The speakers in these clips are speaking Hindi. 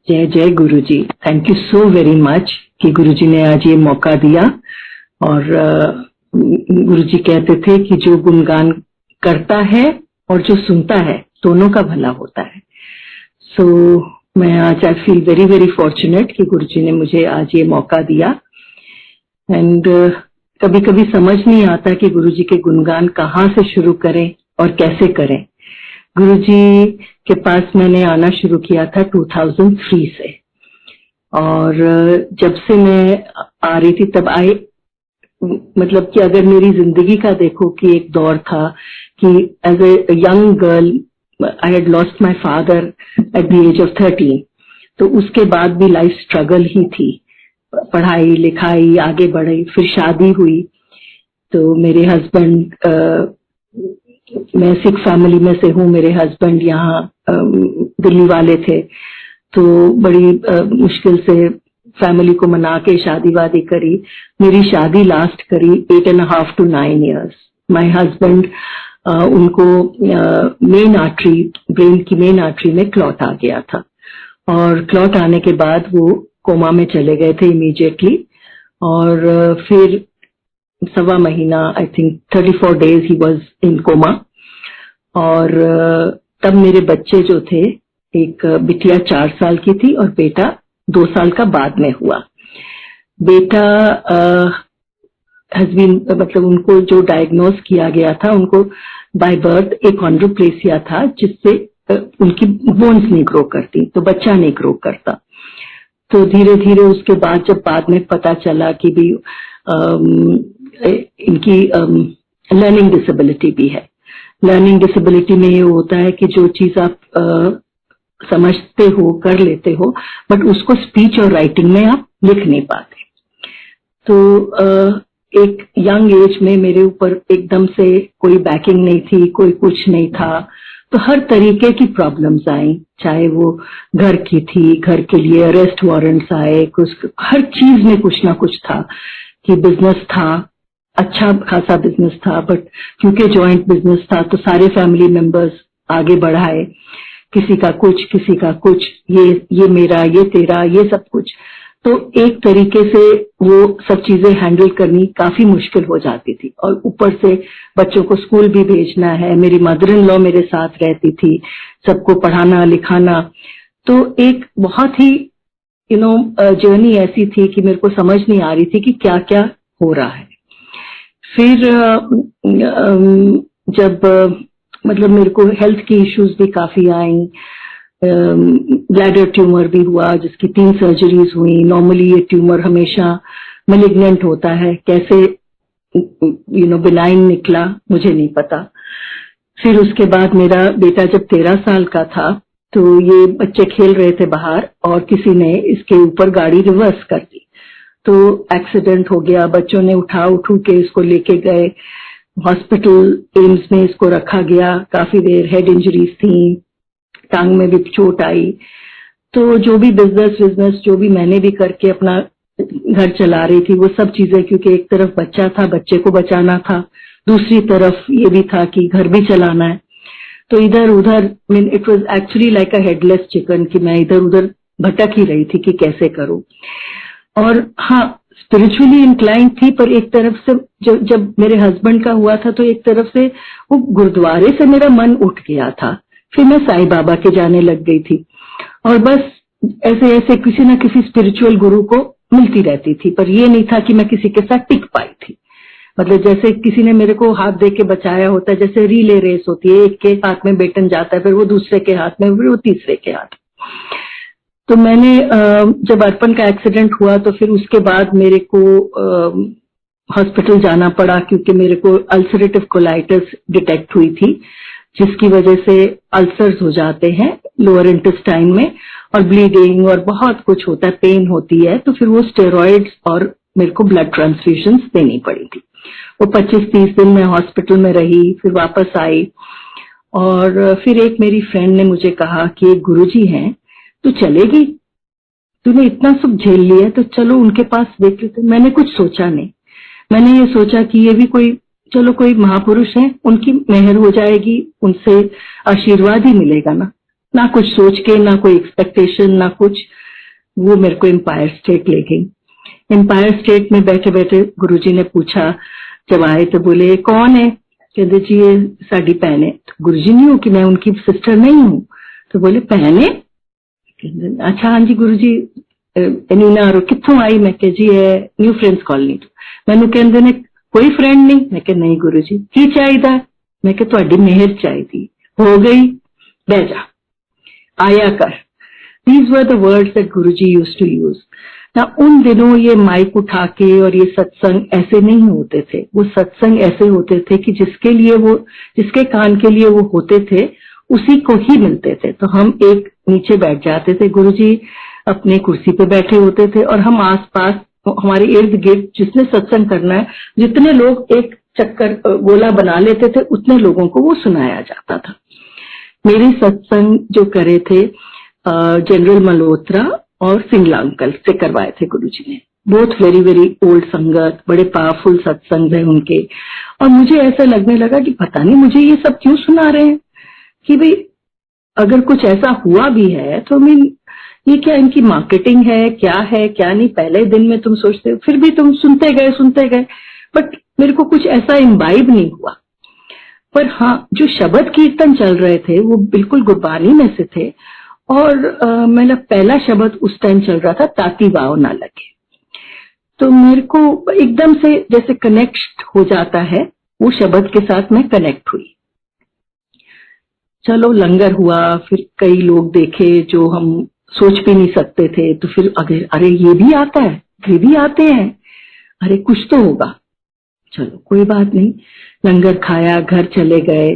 जय जय Guruji. Thank you so very much कि गुरुजी ने आज ये मौका दिया। और गुरुजी कहते थे कि जो गुणगान करता है और जो सुनता है दोनों का भला होता है। सो मैं आज I feel very very fortunate कि गुरुजी ने मुझे आज ये मौका दिया। एंड कभी कभी समझ नहीं आता कि गुरुजी के गुणगान कहाँ से शुरू करें और कैसे करें। गुरुजी के पास मैंने आना शुरू किया था 2003 से, और जब से मैं आ रही थी तब मतलब कि अगर मेरी जिंदगी का देखो कि एक दौर था कि as a young girl I had lost my father at the age of 13। तो उसके बाद भी लाइफ स्ट्रगल ही थी, पढ़ाई लिखाई आगे बढ़ी, फिर शादी हुई। तो मेरे हस्बैंड, मैं सिख फैमिली में से हूँ, मेरे हस्बैंड यहाँ दिल्ली वाले थे। तो बड़ी मुश्किल से फैमिली को मना के शादी वादी करी। मेरी शादी लास्ट करी 8.5 to 9 years। माय हस्बैंड, उनको मेन आर्टरी, ब्रेन की मेन आर्टरी में क्लॉट आ गया था, और क्लॉट आने के बाद वो कोमा में चले गए थे इमीडिएटली। और फिर 1.25 महीना, I think 34 days he was in coma. और तब मेरे बच्चे जो थे, एक बिटिया 4 साल की थी और बेटा 2 साल का बाद में हुआ। बेटा मतलब उनको जो डायग्नोज किया गया था, उनको बाय बर्थ एक कॉन्ड्रोप्लेसिया था, जिससे उनकी बोन्स नहीं ग्रो करती, तो बच्चा नहीं ग्रो करता। तो धीरे धीरे उसके बाद जब बाद में पता चला कि भी इनकी लर्निंग डिसेबिलिटी भी है। लर्निंग डिसेबिलिटी में ये होता है कि जो चीज आप समझते हो, कर लेते हो, बट उसको स्पीच और राइटिंग में आप लिख नहीं पाते। तो एक यंग एज में मेरे ऊपर एकदम से कोई बैकिंग नहीं थी, कोई कुछ नहीं था, तो हर तरीके की प्रॉब्लम्स आई। चाहे वो घर की थी, घर के लिए अरेस्ट वारंट्स आए, कुछ हर चीज में कुछ ना कुछ था। कि बिजनेस था, अच्छा खासा बिजनेस था, बट क्योंकि जॉइंट बिजनेस था तो सारे फैमिली मेंबर्स आगे बढ़ाए, किसी का कुछ, किसी का कुछ, ये मेरा, ये तेरा, ये सब कुछ। तो एक तरीके से वो सब चीजें हैंडल करनी काफी मुश्किल हो जाती थी। और ऊपर से बच्चों को स्कूल भी भेजना है, मेरी मदर इन लॉ मेरे साथ रहती थी, सबको पढ़ाना लिखाना। तो एक बहुत ही जर्नी ऐसी थी कि मेरे को समझ नहीं आ रही थी कि क्या क्या हो रहा है। फिर जब मतलब मेरे को हेल्थ की इश्यूज भी काफी आई, ब्लैडर ट्यूमर भी हुआ जिसकी 3 सर्जरीज हुई। नॉर्मली ये ट्यूमर हमेशा मैलिग्नेंट होता है, कैसे बिनाइन निकला मुझे नहीं पता। फिर उसके बाद मेरा बेटा जब 13 साल का था, तो ये बच्चे खेल रहे थे बाहर और किसी ने इसके ऊपर गाड़ी रिवर्स कर दी, तो एक्सीडेंट हो गया। बच्चों ने उठू के इसको लेके गए हॉस्पिटल, एम्स में इसको रखा गया। काफी देर हेड इंजरीज थी, टांग में भी चोट आई। तो जो भी बिजनेस जो भी मैंने भी करके अपना घर चला रही थी, वो सब चीजें, क्योंकि एक तरफ बच्चा था, बच्चे को बचाना था, दूसरी तरफ ये भी था कि घर भी चलाना है। तो इधर उधर, it was actually like a headless chicken, कि मैं इधर उधर भटक ही रही थी कि कैसे करूं। और हाँ, स्पिरिचुअली इंक्लाइंड थी, पर एक तरफ से जब मेरे हस्बैंड का हुआ था, तो एक तरफ से वो गुरुद्वारे से मेरा मन उठ गया था। फिर मैं साईं बाबा के जाने लग गई थी, और बस ऐसे ऐसे किसी न किसी स्पिरिचुअल गुरु को मिलती रहती थी, पर ये नहीं था कि मैं किसी के साथ टिक पाई थी। मतलब जैसे किसी ने मेरे को हाथ दे के बचाया होता है, जैसे रिले रेस होती है, एक के हाथ में बेटन जाता है, फिर वो दूसरे के हाथ में, फिर वो तीसरे के हाथ। तो मैंने जब अर्पण का एक्सीडेंट हुआ, तो फिर उसके बाद मेरे को हॉस्पिटल जाना पड़ा, क्योंकि मेरे को अल्सरेटिव कोलाइटिस डिटेक्ट हुई थी, जिसकी वजह से अल्सर्स हो जाते हैं लोअर इंटेस्टाइन में, और ब्लीडिंग और बहुत कुछ होता है, पेन होती है। तो फिर वो स्टेरॉइड्स और मेरे को ब्लड ट्रांसफ्यूजन देनी पड़ी थी। वो 25-30 दिन मैं हॉस्पिटल में रही, फिर वापस आई। और फिर एक मेरी फ्रेंड ने मुझे कहा कि एक गुरुजी हैं, तू चलेगी, तूने इतना सब झेल लिया, तो चलो उनके पास देख लेते। मैंने कुछ सोचा नहीं, मैंने ये सोचा कि ये भी कोई महापुरुष है, उनकी मेहर हो जाएगी, उनसे आशीर्वाद ही मिलेगा ना। ना कुछ सोच के, ना कोई एक्सपेक्टेशन, ना कुछ। वो मेरे को एम्पायर स्टेट ले गई। एम्पायर स्टेट में बैठे बैठे गुरुजी ने पूछा, जब आए तो बोले कौन है? कहते जी ये साडी भैन है। तो गुरुजी नहीं हो कि मैं उनकी सिस्टर नहीं हूँ। तो बोले भैन है? अच्छा हाँ जी गुरुजी, नीना रो कित्थों आई? मैं कह जी है न्यू फ्रेंड्स कॉलोनी तो। मैनू कहते ने कोई फ्रेंड नहीं। मैं कह नहीं गुरुजी, की चाहिदा? मैं कह तुहाडी मेहर चाहिदी। हो गई, बह जा, आया कर। These were the words that Guruji used to use. ना उन दिनों ये माइक उठा के और ये सत्संग ऐसे नहीं होते थे। वो सत्संग ऐसे होते थे कि जिसके कान के लिए वो होते थे उसी को ही मिलते थे। तो हम एक नीचे बैठ जाते थे, गुरुजी अपने कुर्सी पे बैठे होते थे और हम आसपास, हमारे इर्द गिर्द जिसने सत्संग करना है, जितने लोग एक चक्कर गोला बना लेते थे उतने लोगों को वो सुनाया जाता था। मेरे सत्संग जो करे थे जनरल मल्होत्रा और सिंगला अंकल से करवाए थे गुरुजी ने। बोथ वेरी वेरी ओल्ड संगत, बड़े पावरफुल सत्संग है उनके। और मुझे ऐसा लगने लगा कि पता नहीं मुझे ये सब क्यों सुना रहे हैं, कि भाई अगर कुछ ऐसा हुआ भी है तो ये क्या इनकी मार्केटिंग है, क्या नहीं। पहले दिन में तुम सोचते हो, फिर भी तुम सुनते गए, बट मेरे को कुछ ऐसा इम्बाइब नहीं हुआ। पर हाँ, जो शब्द कीर्तन चल रहे थे वो बिल्कुल गुरबानी में से थे। और मेरा पहला शब्द उस टाइम चल रहा था, ताती वाव ना लगे। तो मेरे को एकदम से जैसे कनेक्ट हो जाता है, वो शब्द के साथ मैं कनेक्ट हुई। चलो लंगर हुआ, फिर कई लोग देखे जो हम सोच भी नहीं सकते थे। तो फिर अरे ये भी आता है, ये भी आते हैं, अरे कुछ तो होगा। चलो कोई बात नहीं, लंगर खाया, घर चले गए।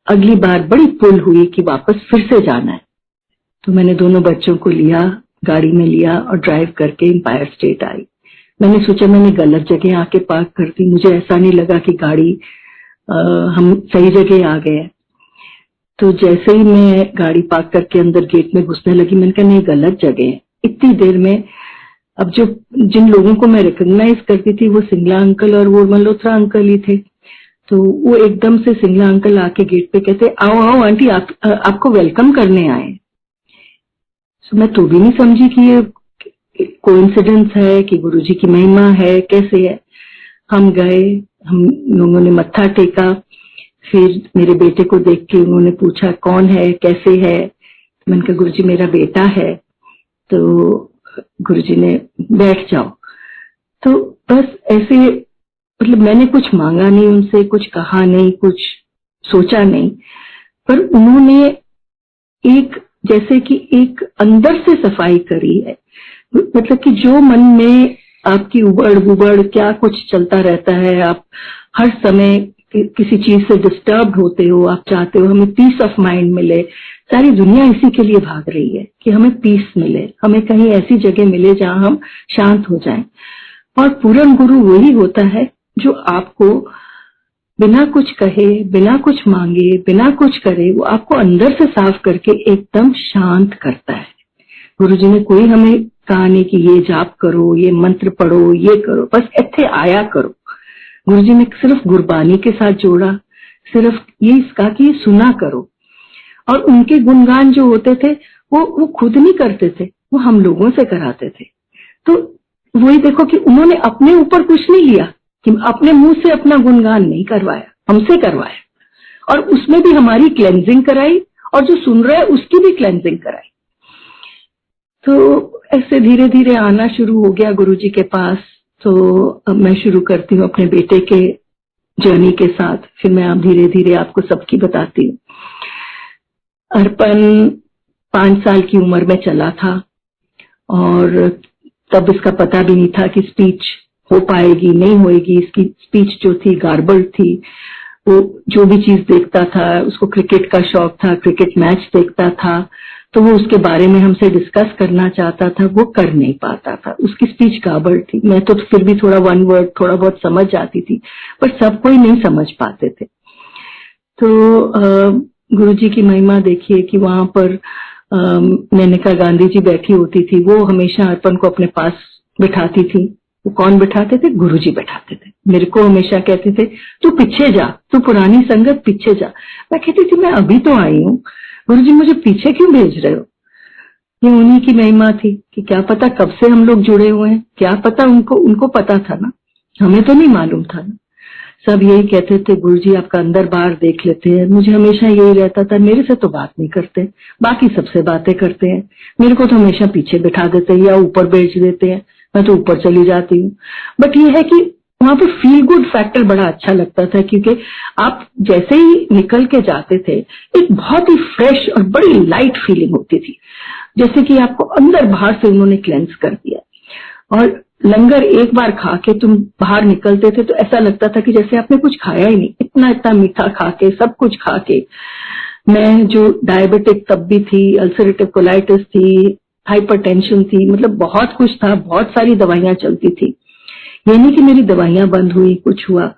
अगली बार बड़ी पुल हुई कि वापस फिर से जाना है। तो मैंने दोनों बच्चों को लिया, गाड़ी में लिया और ड्राइव करके एम्पायर स्टेट आई। मैंने सोचा मैंने गलत जगह आके पार्क कर दी। मुझे ऐसा नहीं लगा कि गाड़ी हम सही जगह आ गए। तो जैसे ही मैं गाड़ी पार्क करके अंदर गेट में घुसने लगी, मैंने कहा नहीं गलत जगह है। इतनी देर में अब जिन लोगों को मैं रिकॉग्नाइज करती थी वो सिंगला अंकल और वो मल्होत्रा अंकल ही थे। तो वो एकदम से सिंगला अंकल आके गेट पे कहते, आओ आओ आंटी, आपको वेलकम करने आए। तो मैं तो भी नहीं समझी कि ये कोइंसिडेंस है कि गुरुजी की महिमा है, कैसे है। हम गए, हम लोगों ने मत्था टेका। फिर मेरे बेटे को देख के उन्होंने पूछा कौन है, कैसे है। मैंने कहा गुरुजी मेरा बेटा है। तो गुरुजी ने बैठ जाओ। तो बस ऐसे, मतलब मैंने कुछ मांगा नहीं उनसे, कुछ कहा नहीं, कुछ सोचा नहीं, पर उन्होंने जैसे कि एक अंदर से सफाई करी है। मतलब कि जो मन में आपकी उबड़ बुबड़ क्या कुछ चलता रहता है, आप हर समय किसी चीज से डिस्टर्ब होते हो, आप चाहते हो हमें पीस ऑफ माइंड मिले। सारी दुनिया इसी के लिए भाग रही है कि हमें पीस मिले, हमें कहीं ऐसी जगह मिले जहां हम शांत हो जाएं। और पूर्ण गुरु वही होता है जो आपको बिना कुछ कहे, बिना कुछ मांगे, बिना कुछ करे, वो आपको अंदर से साफ करके एकदम शांत करता है। गुरुजी ने कोई हमें कहा नहीं कि ये जाप करो, ये मंत्र पढ़ो, ये करो, बस इत्थे आया करो। गुरुजी ने सिर्फ गुरबानी के साथ जोड़ा, सिर्फ ये इसका कि ये सुना करो। और उनके गुणगान जो होते थे वो खुद नहीं करते थे, वो हम लोगों से कराते थे। तो वही देखो कि उन्होंने अपने ऊपर कुछ नहीं लिया, कि अपने मुंह से अपना गुणगान नहीं करवाया, हमसे करवाया। और उसमें भी हमारी क्लेंजिंग कराई और जो सुन रहा है उसकी भी क्लेंजिंग कराई। तो ऐसे धीरे धीरे आना शुरू हो गया गुरुजी के पास। तो अब मैं शुरू करती हूँ अपने बेटे के जर्नी के साथ, फिर मैं अब धीरे धीरे आपको सबकी बताती हूँ। अर्पण 5 साल की उम्र में चला था और तब इसका पता भी नहीं था कि स्पीच हो पाएगी नहीं होएगी। इसकी स्पीच जो थी गार्बल्ड थी। वो जो भी चीज देखता था, उसको क्रिकेट का शौक था, क्रिकेट मैच देखता था, तो वो उसके बारे में हमसे डिस्कस करना चाहता था, वो कर नहीं पाता था। उसकी स्पीच गार्बल्ड थी। मैं तो फिर भी थोड़ा वन वर्ड थोड़ा बहुत समझ जाती थी, पर सब कोई नहीं समझ पाते थे। तो गुरुजी की महिमा देखिए कि वहां पर मेनका गांधी जी बैठी होती थी। वो हमेशा अर्पण को अपने पास बिठाती थी वो कौन बैठाते थे? गुरुजी बैठाते थे। मेरे को हमेशा कहते थे तू पीछे जा, तू पुरानी संगत पीछे जा। मैं कहती थी मैं अभी तो आई हूँ, गुरुजी मुझे पीछे क्यों भेज रहे हो? ये उन्हीं की महिमा थी कि क्या पता कब से हम लोग जुड़े हुए हैं, क्या पता उनको पता था ना, हमें तो नहीं मालूम था ना। सब यही कहते थे गुरुजी आपका अंदर बाहर देख लेते हैं। मुझे हमेशा यही रहता था मेरे से तो बात नहीं करते, बाकी सबसे बातें करते हैं, मेरे को तो हमेशा पीछे बिठा देते हैं या ऊपर भेज देते हैं, मैं तो ऊपर चली जाती हूँ। बट ये है कि वहां पे फील गुड फैक्टर बड़ा अच्छा लगता था, क्योंकि आप जैसे ही निकल के जाते थे एक बहुत ही फ्रेश और बड़ी लाइट फीलिंग होती थी, जैसे कि आपको अंदर बाहर से उन्होंने क्लेंस कर दिया। और लंगर एक बार खा के तुम बाहर निकलते थे तो ऐसा लगता था कि जैसे आपने कुछ खाया ही नहीं, इतना मीठा खा के, सब कुछ खा के। मैं जो डायबिटिक तब भी थी, अल्सरेटिव कोलाइटिस थी, हाइपरटेंशन थी, मतलब बहुत कुछ था, बहुत सारी दवाइयां चलती थी। ये नहीं कि मेरी दवाइयां बंद हुई, कुछ हुआ,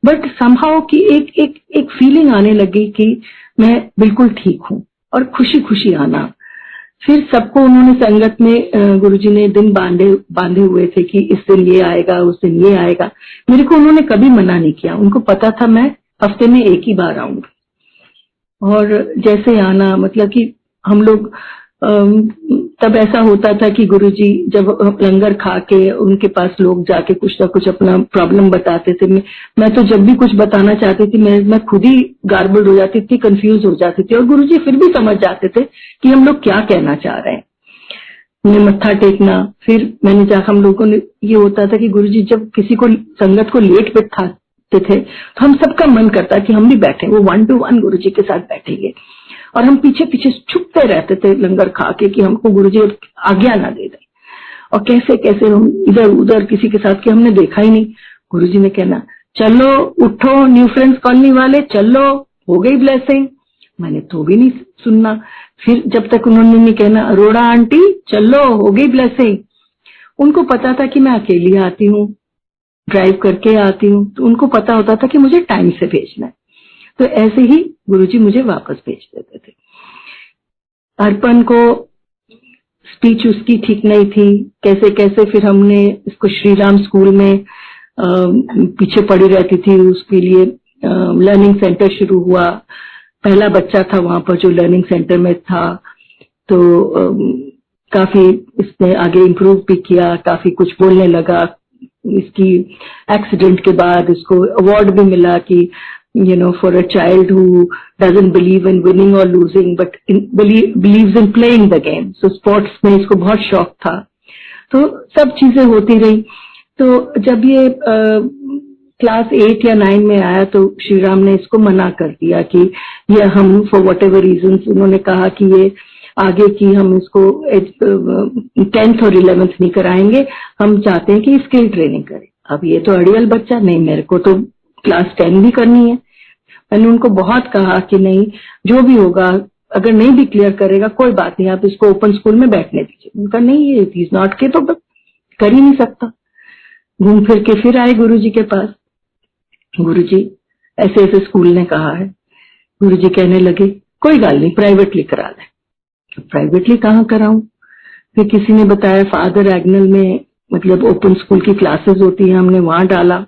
बट समहाउ की एक फीलिंग आने लगी कि मैं बिल्कुल ठीक हूँ और खुशी खुशी आना। फिर सबको उन्होंने संगत में गुरुजी ने दिन बांधे हुए थे कि इस दिन ये आएगा, उस दिन ये आएगा। मेरे को उन्होंने कभी मना नहीं किया, उनको पता था मैं हफ्ते में एक ही बार आऊंगी। और जैसे आना मतलब कि हम लोग तब ऐसा होता था कि गुरुजी जब लंगर खा के उनके पास लोग जाके कुछ ना कुछ अपना प्रॉब्लम बताते थे। मैं तो जब भी कुछ बताना चाहती थी मैं खुद ही गार्बल्ड हो जाती थी, कंफ्यूज हो जाती थी, और गुरुजी फिर भी समझ जाते थे कि हम लोग क्या कहना चाह रहे हैं। उन्हें मत्था टेकना, फिर मैंने जाकर हम लोगों ने ये होता था कि गुरुजी जब किसी को संगत को लेट बैठाते थे तो हम सबका मन करता कि हम भी बैठे, वो 1 to 1 गुरुजी के साथ बैठेंगे, और हम पीछे पीछे छुपते रहते थे लंगर खा के कि हमको गुरुजी आज्ञा ना दे दे। और कैसे कैसे हम इधर उधर किसी के साथ कि हमने देखा ही नहीं। गुरुजी ने कहना चलो उठो न्यू फ्रेंड्स कॉलोनी वाले, चलो हो गई ब्लेसिंग। मैंने तो भी नहीं सुनना। फिर जब तक उन्होंने नहीं कहना अरोड़ा आंटी चलो हो गई ब्लेसिंग। उनको पता था कि मैं अकेली आती हूँ, ड्राइव करके आती हूँ, तो उनको पता होता था कि मुझे टाइम से भेजना है। तो ऐसे ही गुरुजी मुझे वापस भेज देते थे। अर्पण को स्पीच उसकी ठीक नहीं थी, कैसे कैसे फिर हमने इसको श्रीराम स्कूल में पीछे पड़ी रहती थी, उसके लिए लर्निंग सेंटर शुरू हुआ। पहला बच्चा था वहां पर जो लर्निंग सेंटर में था, तो काफी इसने आगे इम्प्रूव भी किया, काफी कुछ बोलने लगा। इसकी एक्सीडेंट के बाद इसको अवार्ड भी मिला कि for a child who doesn't believe in winning or losing but believes in playing the game. So sports में इसको बहुत शौक था। तो सब चीजें होती रही। तो जब ये क्लास 8 या 9 में आया तो श्रीराम ने इसको मना कर दिया कि ये हम for whatever reasons, उन्होंने कहा कि ये आगे की हम इसको 10th और 11th नहीं कराएंगे, हम चाहते हैं कि स्किल ट्रेनिंग करें। अब ये तो अड़ियल बच्चा, नहीं मेरे को तो क्लास 10 भी करनी है। मैंने उनको बहुत कहा कि नहीं, जो भी होगा अगर नहीं भी क्लियर करेगा कोई बात नहीं, आप इसको ओपन स्कूल में बैठने दीजिए। उनका नहीं, ये इज नॉट के तो कर ही नहीं सकता। घूम फिर के फिर आए गुरुजी के पास, गुरुजी ऐसे ऐसे स्कूल ने कहा है। गुरुजी कहने लगे कोई गाल नहीं, प्राइवेटली करा ले। प्राइवेटली कहाँ कराऊं? फिर किसी ने बताया फादर एग्नल में मतलब ओपन स्कूल की क्लासेस होती है, हमने वहां डाला।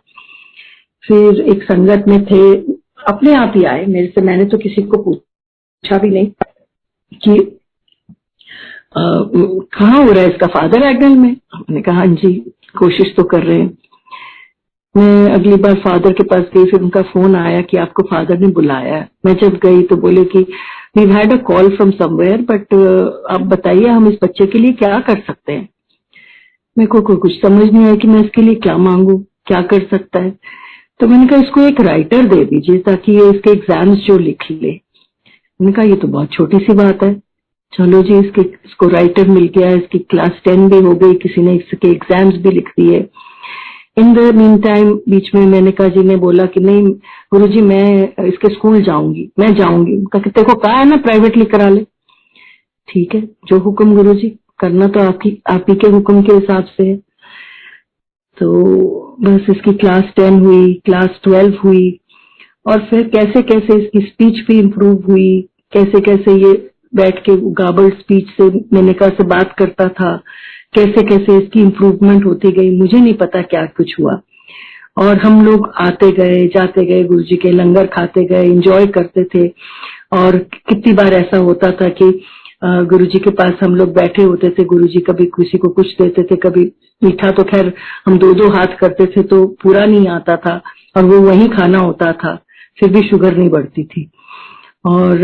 फिर एक संगत में थे, अपने आप ही आए मेरे से, मैंने तो किसी को पूछा भी नहीं कि कहाँ हो रहा है इसका, फादर एग्नल में। मैंने कहा हाँ जी, कोशिश तो कर रहे हैं। मैं अगली बार फादर के पास गई, फिर उनका फोन आया कि आपको फादर ने बुलाया है। मैं जब गई तो बोले कि we had a call from somewhere, but आप बताइए हम इस बच्चे के लिए क्या कर सकते हैं। मेरे को कुछ समझ नहीं आया कि मैं इसके लिए क्या मांगू, क्या कर सकता है। तो मैंने कहा इसको एक राइटर दे दीजिए ताकि ये इसके एग्जाम्स जो लिख ले। मैंने कहा ये तो बहुत छोटी सी बात है। चलो जी, इसको राइटर मिल गया, इसकी क्लास 10 भी हो गई, किसी ने इसके एग्जाम्स भी लिख दिए। इन द मीन टाइम बीच में मैंने कहा जी ने बोला कि नहीं गुरुजी मैं इसके स्कूल जाऊंगी, मैं जाऊंगी। तेरे को कहा है ना प्राइवेटली करा ले। ठीक है, जो हुक्म गुरुजी, करना तो आप ही के हुक्म के हिसाब से है। तो बस इसकी क्लास 10 हुई, क्लास 12 हुई, और फिर कैसे कैसे इसकी स्पीच भी इम्प्रूव हुई, कैसे कैसे ये बैठ के गाबल स्पीच से मेनका से बात करता था, कैसे कैसे इसकी इम्प्रूवमेंट होती गई, मुझे नहीं पता क्या कुछ हुआ। और हम लोग आते गए जाते गए, गुरुजी के लंगर खाते गए, एंजॉय करते थे। और कितनी बार ऐसा होता था कि गुरुजी के पास हम लोग बैठे होते थे, गुरुजी कभी किसी को कुछ देते थे, कभी मीठा तो खैर हम दो दो हाथ करते थे तो पूरा नहीं आता था, और वो वही खाना होता था, फिर भी शुगर नहीं बढ़ती थी। और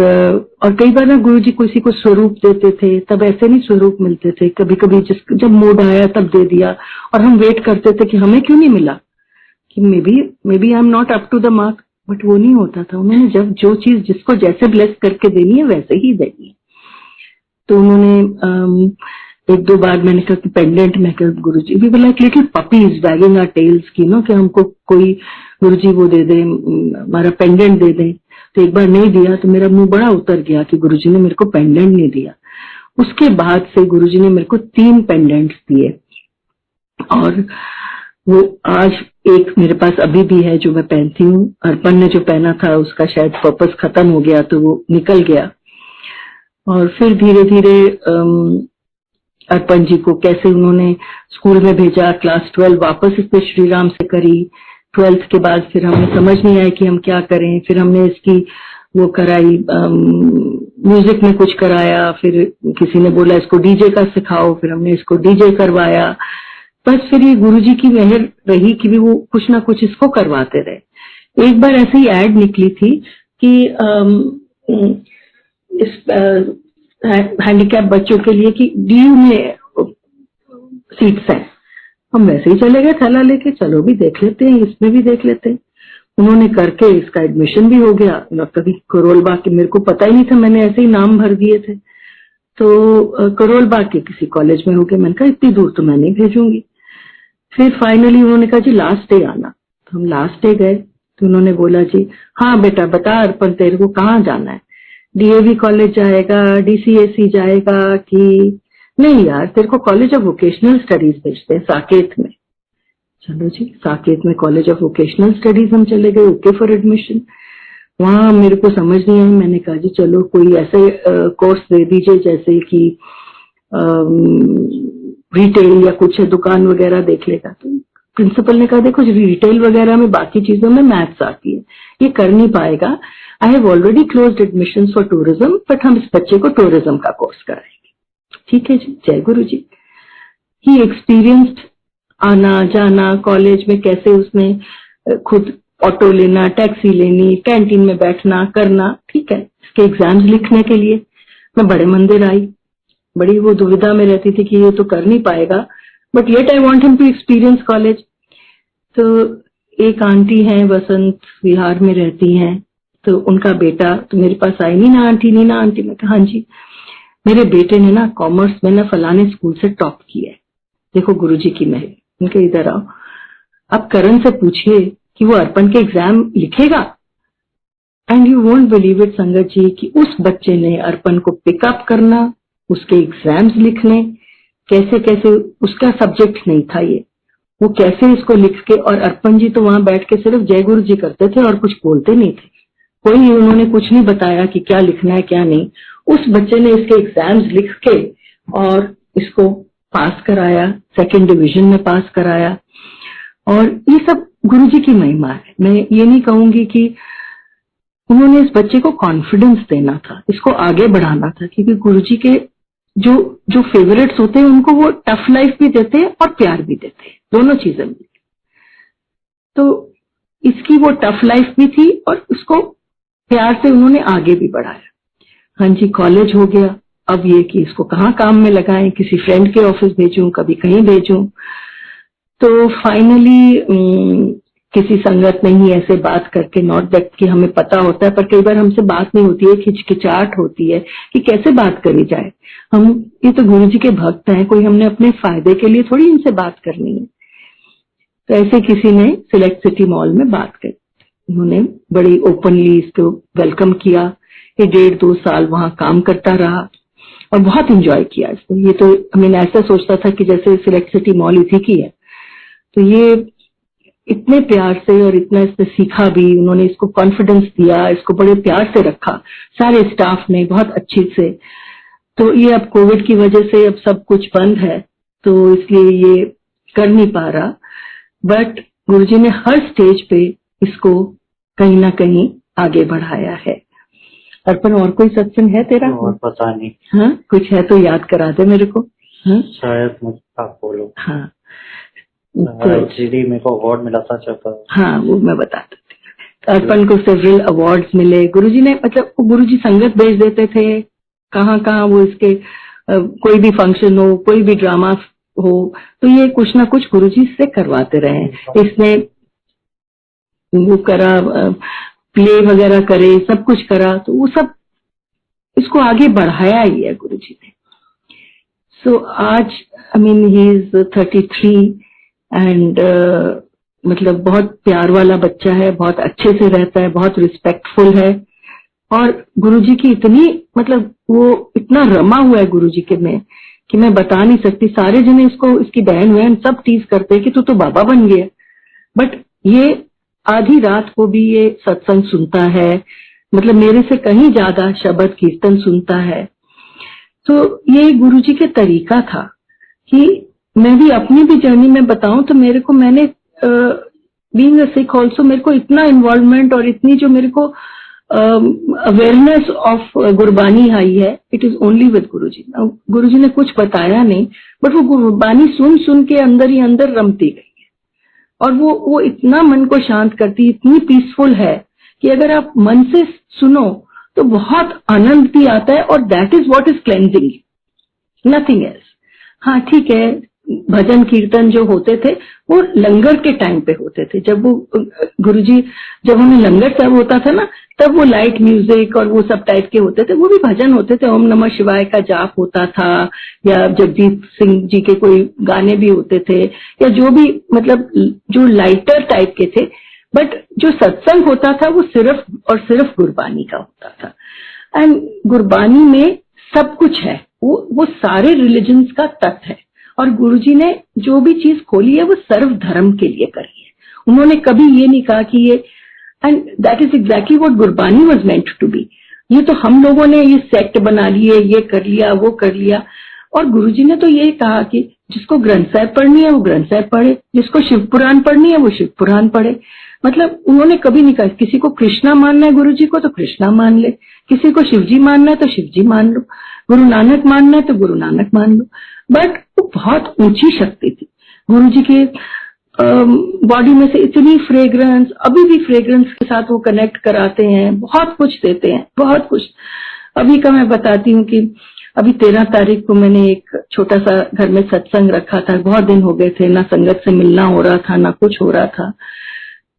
कई बार ना गुरुजी किसी को स्वरूप देते थे, तब ऐसे नहीं स्वरूप मिलते थे, कभी कभी जब मूड आया तब दे दिया, और हम वेट करते थे कि हमें क्यों नहीं मिला, कि maybe I am not up to the mark. But वो नहीं होता था, उन्होंने जब जो चीज जिसको जैसे ब्लेस करके देनी है वैसे ही देनी है। तो उन्होंने एक दो बार मैंने कहा कि पेंडेंट, मैं कहा गुरुजी भी बोला little puppies wagging our tails की कि हमको कोई गुरुजी वो दे दे, हमारा पेंडेंट दे दे। तो एक बार नहीं दिया तो मेरा मुंह बड़ा उतर गया कि गुरुजी ने मेरे को पेंडेंट नहीं दिया। उसके बाद से गुरुजी ने मेरे को 3 पेंडेंट्स दिए, और वो आज एक मेरे पास अभी भी है जो मैं पहनती हूँ। अर्पण ने जो पहना था उसका शायद पर्पस खत्म हो गया तो वो निकल गया। और फिर धीरे धीरे अर्पण जी को कैसे उन्होंने स्कूल में भेजा, क्लास 12 वापस इसने श्री राम से करी। 12th के बाद फिर हमें समझ नहीं आया कि हम क्या करें, फिर हमने इसकी वो कराई, म्यूजिक में कुछ कराया, फिर किसी ने बोला इसको डीजे का सिखाओ, फिर हमने इसको डीजे करवाया। बस फिर ये गुरुजी की मेहर रही कि भी वो कुछ ना कुछ इसको करवाते रहे। एक बार ऐसे ही एड निकली थी कि इस हैंडीकैप बच्चों के लिए कि डीयू में सीट्स हैं। हम वैसे ही चले गए थैला लेके, चलो भी देख लेते हैं, इसमें भी देख लेते हैं। उन्होंने करके इसका एडमिशन भी हो गया। कभी करोल बाग के, मेरे को पता ही नहीं था, मैंने ऐसे ही नाम भर दिए थे। तो करोल बाग के किसी कॉलेज में हो गया। मैंने कहा इतनी दूर तो मैं नहीं भेजूंगी। फिर फाइनली उन्होंने कहा जी लास्ट डे आना। तो हम लास्ट डे गए तो उन्होंने बोला जी हाँ बेटा बता अर्पण तेरे को कहाँ जाना है, डीएवी कॉलेज जाएगा, डीसीएसई जाएगा कि नहीं यार तेरे को कॉलेज ऑफ वोकेशनल स्टडीज भेजते हैं साकेत में। चलो जी साकेत में कॉलेज ऑफ वोकेशनल स्टडीज हम चले गए, ओके फॉर एडमिशन। वहां मेरे को समझ नहीं आई, मैंने कहा जी चलो कोई ऐसे कोर्स दे दीजिए जैसे कि रिटेल या कुछ दुकान वगैरह देख लेगा। तो प्रिंसिपल ने कहा देखो रिटेल वगैरह में बाकी चीजों में मैथ्स आती है, ये कर नहीं पाएगा। I have already closed admission for tourism, but हम इस बच्चे को टूरिज्म का कोर्स कराएंगे। ठीक है जी, जय गुरु जी। ही एक्सपीरियंस्ड आना जाना कॉलेज में, कैसे उसने खुद ऑटो लेना, टैक्सी लेनी, कैंटीन में बैठना करना। ठीक है, इसके एग्जाम्स लिखने के लिए मैं बड़े मंदिर आई, बड़ी वो दुविधा में रहती थी कि ये तो कर नहीं पाएगा, but yet I want him to experience college. तो एक आंटी हैं वसंत विहार में रहती हैं, तो उनका बेटा तो मेरे पास आई, नीना आंटी। मैं कहा हाँ जी, मेरे बेटे ने ना कॉमर्स में ना फलाने स्कूल से टॉप किया है, देखो गुरुजी की मेहर। उनके इधर आओ, अब करण से पूछिए कि वो अर्पण के एग्जाम लिखेगा। And you won't believe it संगत जी कि उस बच्चे ने अर्पण को पिकअप करना, उसके एग्जाम्स लिखने, कैसे कैसे उसका सब्जेक्ट नहीं था ये, वो कैसे इसको लिख के, और अर्पण जी तो वहां बैठ के सिर्फ जय गुरु जी करते थे और कुछ बोलते नहीं थे, कोई उन्होंने कुछ नहीं बताया कि क्या लिखना है क्या नहीं। उस बच्चे ने इसके एग्जाम्स लिख के और इसको पास कराया, 2nd डिवीजन में पास कराया। और ये सब गुरुजी की महिमा है। मैं ये नहीं कहूंगी कि उन्होंने इस बच्चे को कॉन्फिडेंस देना था, इसको आगे बढ़ाना था, क्योंकि गुरुजी के जो फेवरेट्स होते हैं उनको वो टफ लाइफ भी देते हैं और प्यार भी देते हैं, दोनों चीजें मिलती। तो इसकी वो टफ लाइफ भी थी और उसको प्यार से उन्होंने आगे भी बढ़ाया। हाँ जी, कॉलेज हो गया। अब ये कि इसको कहाँ काम में लगाएं, किसी फ्रेंड के ऑफिस भेजूं, कभी कहीं भेजूं। तो फाइनली किसी संगत में ही ऐसे बात करके, नॉट दैट कि हमें पता होता है, पर कई बार हमसे बात नहीं होती है, हिचकिचाहट होती है कि कैसे बात करी जाए। हम ये तो गुरुजी के भक्त हैं, कोई हमने अपने फायदे के लिए थोड़ी इनसे बात करनी है। तो ऐसे किसी ने सिलेक्ट सिटी मॉल में बात करी, उन्होंने बड़ी ओपनली इसको वेलकम किया। ये 1.5-2 साल वहां काम करता रहा और बहुत एंजॉय किया इसने। ये तो मैंने ऐसा सोचता था कि जैसे सिलेक्ट सिटी मॉल इसी की है। तो ये इतने प्यार से और इतना इसने सीखा भी, उन्होंने इसको कॉन्फिडेंस दिया, इसको बड़े प्यार से रखा सारे स्टाफ ने बहुत अच्छे से। तो ये अब कोविड की वजह से अब सब कुछ बंद है, तो इसलिए ये कर नहीं पा रहा, बट गुरुजी ने हर स्टेज पे इसको कहीं ना कहीं आगे बढ़ाया है। अर्पण, और कोई सत्संग है तेरा? और पता नहीं। हाँ, कुछ है तो याद करा दे मेरे को। हाँ, शायद मुझे आप बोलो। हाँ तो सीडी मेरे को अवार्ड मिला था चौथा। हाँ, वो मैं बता देती हूँ। अर्पण को सेवरल अवार्ड्स मिले गुरुजी ने, मतलब गुरुजी संगत भेज देते थे कहाँ कहाँ, वो इसके कोई भी फंक्शन हो, कोई भी ड्रामा हो, तो ये कुछ ना कुछ गुरुजी से करवाते रहे। इसने वो करा, प्ले वगैरह करे, सब कुछ करा, तो वो सब इसको आगे बढ़ाया ही है गुरुजी ने। सो आज I mean he is 33 and मतलब बहुत प्यार वाला बच्चा है, बहुत अच्छे से रहता है, बहुत रिस्पेक्टफुल है, और गुरुजी की इतनी, मतलब वो इतना रमा हुआ है गुरुजी के में कि मैं बता नहीं सकती। सारे जने इसको, इसकी बहन वहन सब टीज करते हैं कि तू तो बाबा बन गया, बट ये आधी रात को भी ये सत्संग सुनता है, मतलब मेरे से कहीं ज्यादा शब्द कीर्तन सुनता है। तो ये गुरुजी के तरीका था कि मैं भी अपनी भी जर्नी में बताऊं तो मेरे को, मैंने बीइंग अ सिख ऑल्सो, मेरे को इतना इन्वॉल्वमेंट और इतनी जो मेरे को अवेयरनेस ऑफ गुरबानी आई है, इट इज ओनली विद गुरुजी। गुरुजी ने कुछ बताया नहीं, बट वो गुरबानी सुन सुन के अंदर ही अंदर रमती गई है, और वो इतना मन को शांत करती, इतनी पीसफुल है कि अगर आप मन से सुनो तो बहुत आनंद भी आता है, और that is what is cleansing, nothing else. हाँ ठीक है, भजन कीर्तन जो होते थे वो लंगर के टाइम पे होते थे, जब वो गुरुजी, जब हमें लंगर सर्व होता था ना, तब वो लाइट म्यूजिक और वो सब टाइप के होते थे, वो भी भजन होते थे, ओम नमः शिवाय का जाप होता था, या जगजीत सिंह जी के कोई गाने भी होते थे, या जो भी, मतलब जो लाइटर टाइप के थे। बट जो सत्संग होता था वो सिर्फ और सिर्फ गुरबानी का होता था, एंड गुरबानी में सब कुछ है, वो सारे रिलीजन्स का तत्व है, और गुरुजी ने जो भी चीज खोली है वो सर्व धर्म के लिए करी है। उन्होंने कभी ये नहीं कहा कि ये, and that is exactly what Gurbani was meant to be. ये तो हम लोगों ने ये सेक्ट बना लिए, ये कर लिया, वो कर लिया, और गुरुजी ने तो ये कहा कि जिसको ग्रंथ साहिब पढ़नी है वो ग्रंथ साहिब पढ़े, जिसको शिव पुराण पढ़नी है वो शिव पुराण पढ़े। मतलब उन्होंने कभी नहीं कहा किसी को कृष्णा मानना है गुरुजी को तो कृष्णा मान ले, किसी को शिवजी मानना है तो शिवजी मान लो, गुरु नानक मानना है तो गुरु नानक मान लो। बट वो बहुत ऊंची शक्ति थी गुरुजी के बॉडी में से, इतनी फ्रेग्रेंस, अभी भी फ्रेग्रेंस के साथ वो कनेक्ट कराते हैं, बहुत कुछ देते हैं, बहुत कुछ। अभी का मैं बताती हूँ कि अभी 13 तारीख को मैंने एक छोटा सा घर में सत्संग रखा था, बहुत दिन हो गए थे, ना संगत से मिलना हो रहा था, ना कुछ हो रहा था,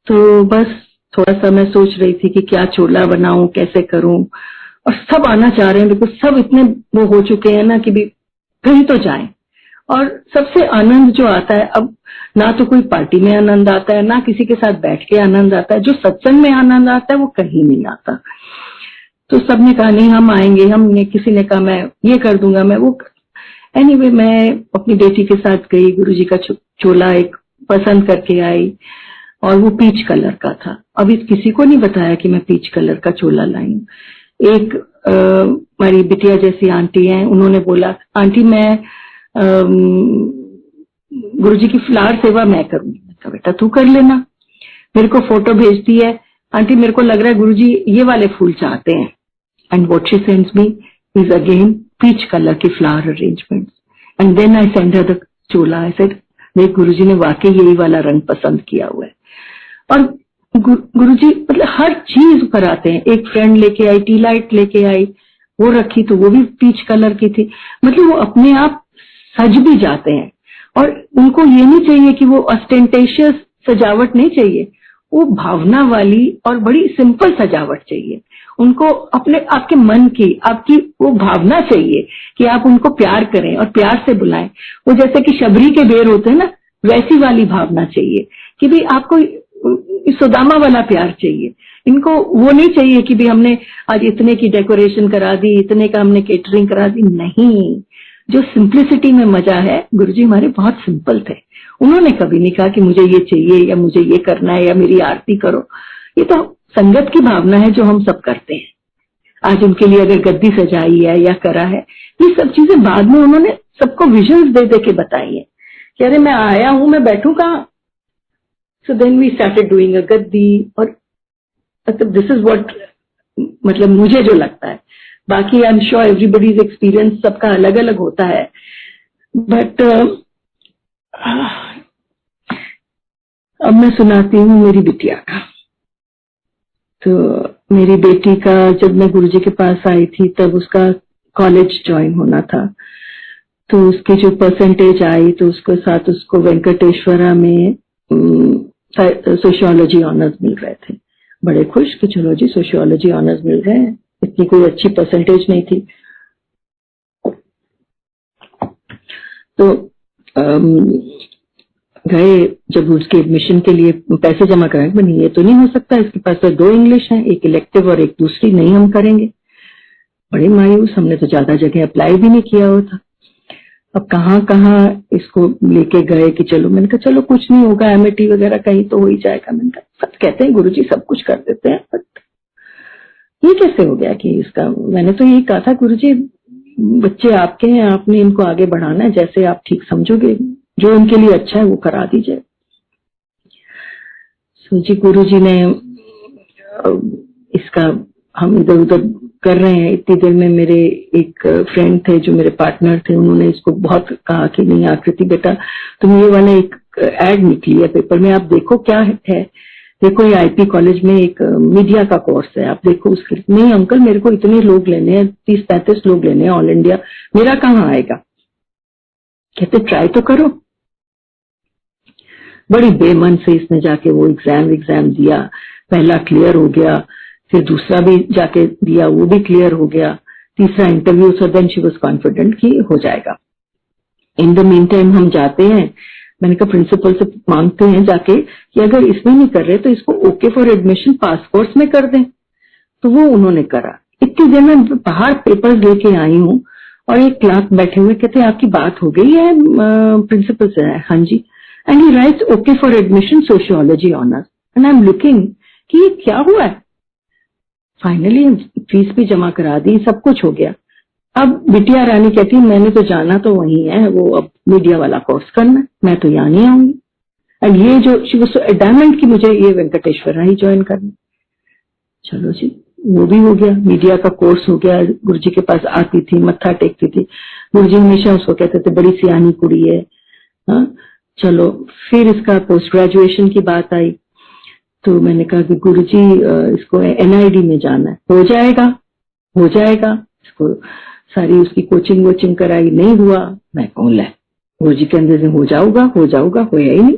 तो बस थोड़ा सा मैं सोच रही थी कि क्या छोला बनाऊं, कैसे करूं, और सब आना चाह रहे हैं, बिकॉज सब इतने वो हो चुके हैं ना कि भी कहीं तो जाएं। और सबसे आनंद जो आता है, अब ना तो कोई पार्टी में आनंद आता है, ना किसी के साथ बैठ के आनंद आता है, जो सत्संग में आनंद आता है वो कहीं नहीं आता। तो सबने कहा नहीं हम आएंगे, हमने, किसी ने कहा मैं ये कर दूंगा, मैं वो एनीवे मैं अपनी बेटी के साथ गई, गुरुजी का चोला एक पसंद करके आई, और वो पीच कलर का था। अभी किसी को नहीं बताया कि मैं पीच कलर का चोला लाई हूं। एक हमारी बिटिया जैसी आंटी हैं, उन्होंने बोला आंटी मैं गुरुजी की फ्लावर सेवा मैं करूंगी। मैं कहा बेटा तू कर लेना। मेरे को फोटो भेजती है, आंटी मेरे को लग रहा है गुरुजी ये वाले फूल चाहते हैं, and what she sends me is again peach colour की flower arrangements, and then I send her the chola. I said मेरे गुरुजी ने वाकई यही वाला रंग पसंद किया हुआ है। और गुरुजी मतलब हर चीज कराते हैं। एक फ्रेंड लेके आई, टी लाइट लेके आई, वो रखी तो वो भी पीच कलर की थी। मतलब वो अपने आप सज भी जाते हैं, और उनको ये नहीं चाहिए कि वो ऑस्टेंटेशियस सजावट नहीं चाहिए, वो भावना वाली और बड़ी सिंपल सजावट चाहिए उनको। अपने आपके मन की, आपकी वो भावना चाहिए कि आप उनको प्यार करें और प्यार से बुलाएं। वो जैसे कि शबरी के बेर होते हैं ना, वैसी वाली भावना चाहिए कि भी आपको सुदामा वाला प्यार चाहिए। इनको वो नहीं चाहिए कि भी हमने आज इतने की डेकोरेशन करा दी, इतने का हमने केटरिंग करा दी। नहीं, जो सिंप्लिसिटी में मजा है, गुरुजी हमारे बहुत सिंपल थे। उन्होंने कभी नहीं कहा कि मुझे ये चाहिए या मुझे ये करना है या मेरी आरती करो। ये तो संगत की भावना है जो हम सब करते हैं। आज उनके लिए अगर गद्दी सजाई है या करा है, ये सब चीजें बाद में उन्होंने सबको विजन्स दे दे के बताई है कि अरे मैं आया हूं, मैं बैठूं कहाँ. So then we started doing a gaddi. और मतलब दिस इज व्हाट, मतलब मुझे जो लगता है, बाकी I am sure everybody's experience सबका अलग अलग होता है. बट अब मैं सुनाती हूँ मेरी बिटिया का. तो मेरी बेटी का जब मैं गुरुजी के पास आई थी तब उसका कॉलेज ज्वाइन होना था. तो उसकी जो परसेंटेज आई तो उसके साथ उसको वेंकटेश्वरा में सोशियोलॉजी ऑनर्स मिल रहे थे. बड़े खुश कि चलो जी सोशियोलॉजी ऑनर्स मिल रहे हैं. इतनी कोई अच्छी परसेंटेज नहीं थी. तो गए जब उसके एडमिशन के लिए पैसे जमा कराए, बनी ये तो नहीं हो सकता, इसके पास तो 2 इंग्लिश हैं, एक इलेक्टिव और एक दूसरी, नहीं हम करेंगे. बड़े मायूस, हमने तो ज्यादा जगह अप्लाई भी नहीं किया हुआ था. अब कहाँ कहाँ इसको लेके गए कि चलो, मैंने कहा चलो कुछ नहीं होगा, एमएटी वगैरह कहीं तो हो ही जाएगा. मैंने कहा सब कहते हैं गुरुजी सब कुछ कर देते हैं, बट ये कैसे हो गया कि इसका. मैंने तो यही कहा था गुरुजी बच्चे आपके हैं, आपने इनको आगे बढ़ाना है, जैसे आप ठीक समझोगे, जो इनके लिए अच्छा है वो करा दीजिए. सो जी गुरुजी ने इसका, हम इधर उधर कर रहे हैं. इतनी देर में मेरे एक फ्रेंड थे जो मेरे पार्टनर थे, उन्होंने इसको बहुत कहा कि नहीं आकृति बेटा तुम ये वाला एक एड निकली है पेपर में, आप देखो क्या है. देखो ये आईपी कॉलेज में एक मीडिया का कोर्स है, आप देखो उसके. नहीं अंकल मेरे को इतने लोग लेने हैं, 30-35 लोग लेने हैं ऑल इंडिया, मेरा कहाँ आएगा. कहते ट्राई तो करो. बड़ी बेमन से इसने जाके वो एग्जाम दिया. पहला क्लियर हो गया, फिर दूसरा भी जाके दिया, वो भी क्लियर हो गया. तीसरा interview, so then she was confident कि हो जाएगा. इन द मीन टाइम हम जाते हैं, मैंने कहा प्रिंसिपल से मांगते हैं जाके कि अगर इसमें नहीं कर रहे तो इसको okay for admission pass course में कर दें. तो वो उन्होंने करा. इतनी देर में बाहर पेपर्स लेके आई हूँ और एक क्लास बैठे हुए कहते हैं आपकी बात हो गई है प्रिंसिपल से. हाँ जी. And he writes okay for admission sociology honours. And I am looking कि ये क्या हुआ है. फाइनली फीस भी जमा करा दी, सब कुछ हो गया. अब बिटिया रानी कहती मैंने तो जाना तो वही है, वो अब मीडिया वाला कोर्स करना, मैं तो यहाँ नहीं आऊंगी. एंड ये जो शी वाज सो एडamant कि मुझे ये वेंकटेश्वरा ही ज्वाइन करना. चलो जी वो भी हो गया, मीडिया का कोर्स हो गया. गुरुजी के पास आती थी, मत्था टेकती थी. गुरुजी हमेशा उसको कहते थे बड़ी सियानी कुड़ी है. हाँ चलो, फिर इसका पोस्ट ग्रेजुएशन की बात आई तो मैंने कहा कि गुरुजी इसको एनआईडी में जाना है. हो जाएगा हो जाएगा. इसको सारी उसकी कोचिंग वोचिंग कराई, नहीं हुआ. मैं कहूँ ले गुरुजी के अंदर से हो जाऊगा, होया ही नहीं.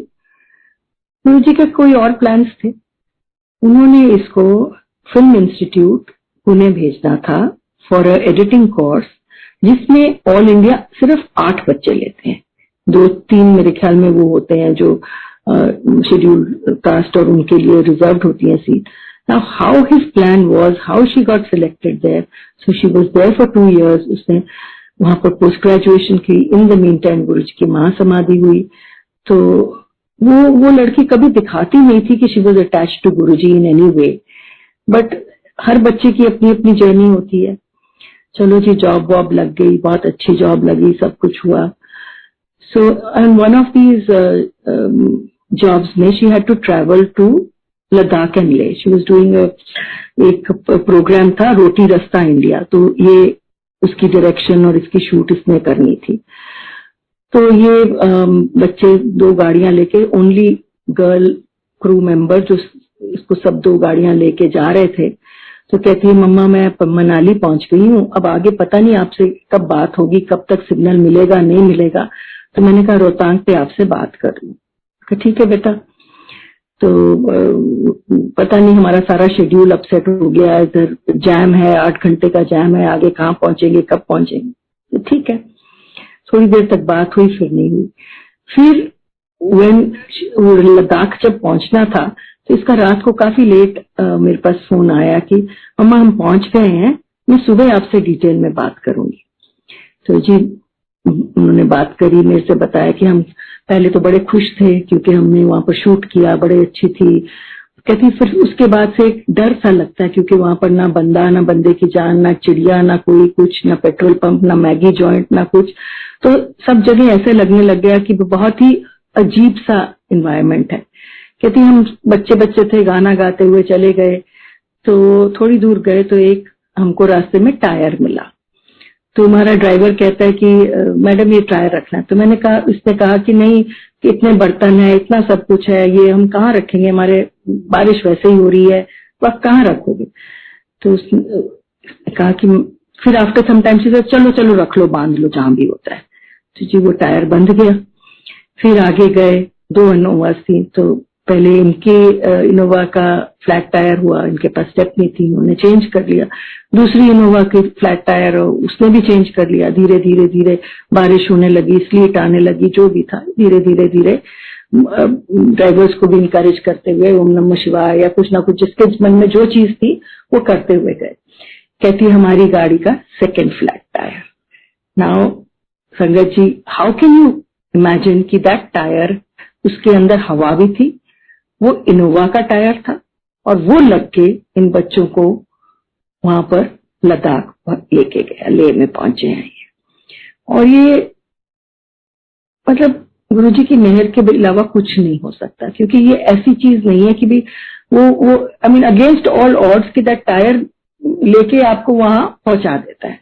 गुरुजी के कोई और प्लान्स थे. उन्होंने इसको फिल्म इंस्टीट्यूट पुणे भेजना था फॉर अ एडिटिंग कोर्स, जिसमें ऑल इंडिया सिर्फ 8 बच्चे लेते हैं. 2-3 मेरे ख्याल में वो होते हैं जो शेड्यूल्ड कास्ट और उनके लिए रिजर्व्ड होती है seat. Now how his plan was, how she got selected there. So she was there for 2 years. उसने वहां पर पोस्ट ग्रेजुएशन की. इन द मीन टाइम गुरुजी की मां समाधि हुई. तो वो लड़की कभी दिखाती नहीं थी कि she was attached to Guruji in any way. But हर बच्चे की अपनी अपनी जर्नी होती है. चलो जी जॉब वॉब लग गई, बहुत अच्छी जॉब लगी, सब कुछ हुआ. So and one of these jobs में she had to travel to Ladakh and Leh. She was doing एक प्रोग्राम था रोटी रास्ता इंडिया, तो ये उसकी डायरेक्शन और इसकी शूट इसने करनी थी. तो ये बच्चे 2 गाड़ियां लेके, ओनली गर्ल क्रू मेंबर जो इसको सब 2 गाड़ियां लेके जा रहे थे. तो कहती है मम्मा मैं मनाली पहुंच गई हूँ, अब आगे पता नहीं आपसे कब बात होगी, कब तक सिग्नल मिलेगा नहीं मिलेगा. तो मैंने कहा रोहतांग पे आपसे बात कर लूं. ठीक है बेटा. तो पता नहीं हमारा सारा शेड्यूल अपसेट हो गया, इधर जैम है, 8 घंटे का जैम है, आगे कहाँ पहुंचेंगे, कब पहुंचेंगे. तो ठीक है, थोड़ी देर तक बात हुई, फिर नहीं हुई. फिर लद्दाख जब पहुंचना था तो इसका रात को काफी लेट मेरे पास फोन आया कि मम्मा हम पहुंच गए हैं, मैं सुबह आपसे डिटेल में बात करूंगी. तो जी उन्होंने बात करी, मेरे से बताया कि हम पहले तो बड़े खुश थे क्योंकि हमने वहां पर शूट किया, बड़े अच्छी थी कहती फिर उसके बाद से एक डर सा लगता है, क्योंकि वहां पर ना बंदा, ना बंदे की जान, ना चिड़िया, ना कोई कुछ, ना पेट्रोल पंप, ना मैगी जॉइंट, ना कुछ। तो सब जगह ऐसे लगने लग गया कि बहुत ही अजीब सा इन्वायरमेंट है। कहती हम बच्चे बच्चे थे, गाना गाते हुए चले गए, तो थोड़ी दूर गए तो एक हमको रास्ते में टायर मिला। तो हमारा ड्राइवर कहता है कि मैडम ये टायर रखना है। तो मैंने कहा, इसने कहा कि नहीं, कि इतने बर्तन है, इतना सब कुछ है, ये हम कहाँ रखेंगे, हमारे बारिश वैसे ही हो रही है, तो आप कहाँ रखोगे। तो उसने कहा कि फिर आफ्टर सम टाइम से चलो चलो रख लो, बांध लो जहां भी होता है। तो जी वो टायर बंध गया। फिर आगे गए, 2 इनोवा थी, तो पहले इनके इनोवा का फ्लैट टायर हुआ, इनके पास स्टेप नहीं थी, उन्होंने चेंज कर लिया। दूसरी इनोवा की फ्लैट टायर, उसने भी चेंज कर लिया। धीरे धीरे धीरे बारिश होने लगी, स्लीट आने लगी, जो भी था धीरे धीरे धीरे ड्राइवर्स को भी इंकरेज करते हुए ओम नमः शिवाय या कुछ ना कुछ जिसके मन में जो चीज थी वो करते हुए गए। कहती हमारी गाड़ी का सेकेंड फ्लैट टायर। नाउ संगत जी, हाउ कैन यू इमेजिन कि दैट टायर, उसके अंदर हवा भी थी, वो इनोवा का टायर था, और वो लग के इन बच्चों को वहां पर लद्दाख लेके गया, लेह में पहुंचे हैं ये। और ये मतलब गुरुजी की मेहर के अलावा कुछ नहीं हो सकता, क्योंकि ये ऐसी चीज नहीं है कि भी वो I mean against all odds कि दैट टायर लेके आपको वहां पहुंचा देता है।